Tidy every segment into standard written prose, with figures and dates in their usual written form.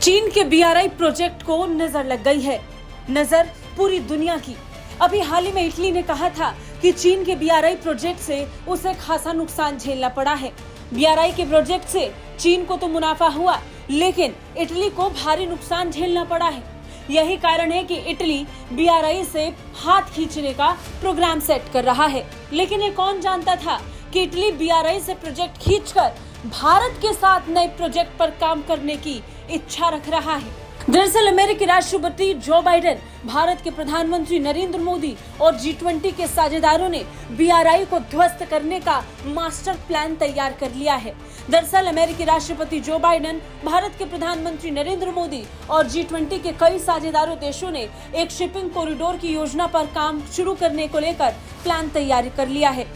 चीन के BRI project को नजर लग गई है, नजर पूरी दुनिया की। अभी हाल ही में इटली ने कहा था कि चीन के BRI प्रोजेक्ट से उसे खासा नुकसान झेलना पड़ा है। BRI के प्रोजेक्ट से चीन को तो मुनाफा हुआ, लेकिन इटली को भारी नुकसान झेलना पड़ा है। यही कारण है कि इटली BRI से हाथ खींचने का प्रोग्राम सेट कर रहा है। लेकिन ये कौन जानता था कि इटली BRI से प्रोजेक्ट खींचकर भारत के साथ नए प्रोजेक्ट पर काम करने की इच्छा रख रहा है। दरअसल अमेरिकी राष्ट्रपति जो बाइडेन, भारत के प्रधानमंत्री नरेंद्र मोदी और G20 के साझेदारों ने BRI को ध्वस्त करने का मास्टर प्लान तैयार कर लिया है। दरअसल अमेरिकी राष्ट्रपति जो बाइडेन, भारत के प्रधानमंत्री नरेंद्र मोदी और G20 के कई साझेदारों देशों ने एक शिपिंग कॉरिडोर की योजना पर काम शुरू करने को लेकर प्लान तैयार कर लिया है।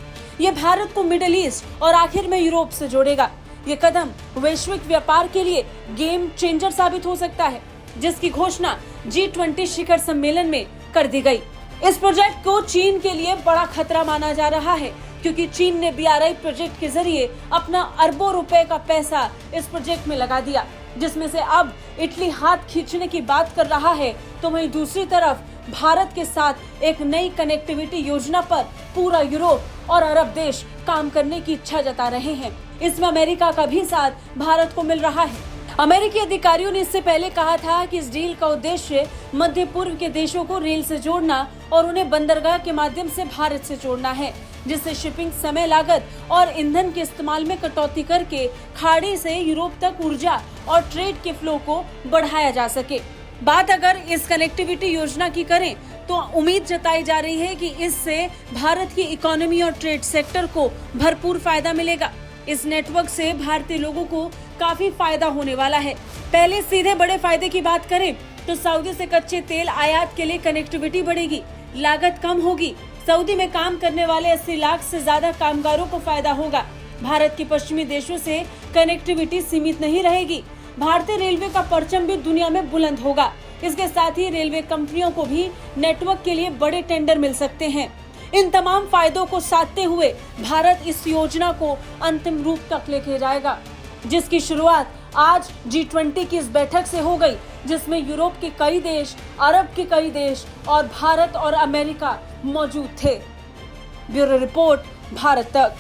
ये भारत को मिडिल ईस्ट और आखिर में यूरोप से जोड़ेगा। ये कदम वैश्विक व्यापार के लिए गेम चेंजर साबित हो सकता है, जिसकी घोषणा G20 शिखर सम्मेलन में कर दी गई। इस प्रोजेक्ट को चीन के लिए बड़ा खतरा माना जा रहा है, क्योंकि चीन ने BRI प्रोजेक्ट के जरिए अपना अरबों रुपए का पैसा इस प्रोजेक्ट में लगा दिया, जिसमें से अब इटली हाथ खींचने की बात कर रहा है, तो वहीं दूसरी तरफ भारत के साथ एक नई कनेक्टिविटी योजना पर पूरा यूरोप और अरब देश काम करने की इच्छा जता रहे हैं। इसमें अमेरिका का भी साथ भारत को मिल रहा है। अमेरिकी अधिकारियों ने इससे पहले कहा था कि इस डील का उद्देश्य मध्य पूर्व के देशों को रेल से जोड़ना और उन्हें बंदरगाह के माध्यम से भारत से जोड़ना है, जिससे शिपिंग समय लागत और ईंधन के इस्तेमाल में कटौती करके खाड़ी से यूरोप तक ऊर्जा और ट्रेड के फ्लो को बढ़ाया जा सके। बात अगर इस कनेक्टिविटी योजना की करें तो उम्मीद जताई जा रही है कि इससे भारत की इकोनॉमी और ट्रेड सेक्टर को भरपूर फायदा मिलेगा। इस नेटवर्क से भारतीय लोगों को काफी फायदा होने वाला है। पहले सीधे बड़े फायदे की बात करें तो सऊदी से कच्चे तेल आयात के लिए कनेक्टिविटी बढ़ेगी, लागत कम होगी। सऊदी में काम करने वाले 80 लाख से ज्यादा कामगारों को फायदा होगा। भारत के पश्चिमी देशों से कनेक्टिविटी सीमित नहीं रहेगी। भारतीय रेलवे का परचम भी दुनिया में बुलंद होगा। इसके साथ ही रेलवे कंपनियों को भी नेटवर्क के लिए बड़े टेंडर मिल सकते हैं। इन तमाम फायदों को साधते हुए भारत इस योजना को अंतिम रूप तक लेके जाएगा, जिसकी शुरुआत आज G20 की इस बैठक से हो गई, जिसमें यूरोप के कई देश, अरब के कई देश और भारत और अमेरिका मौजूद थे। ब्यूरो रिपोर्ट, भारत तक।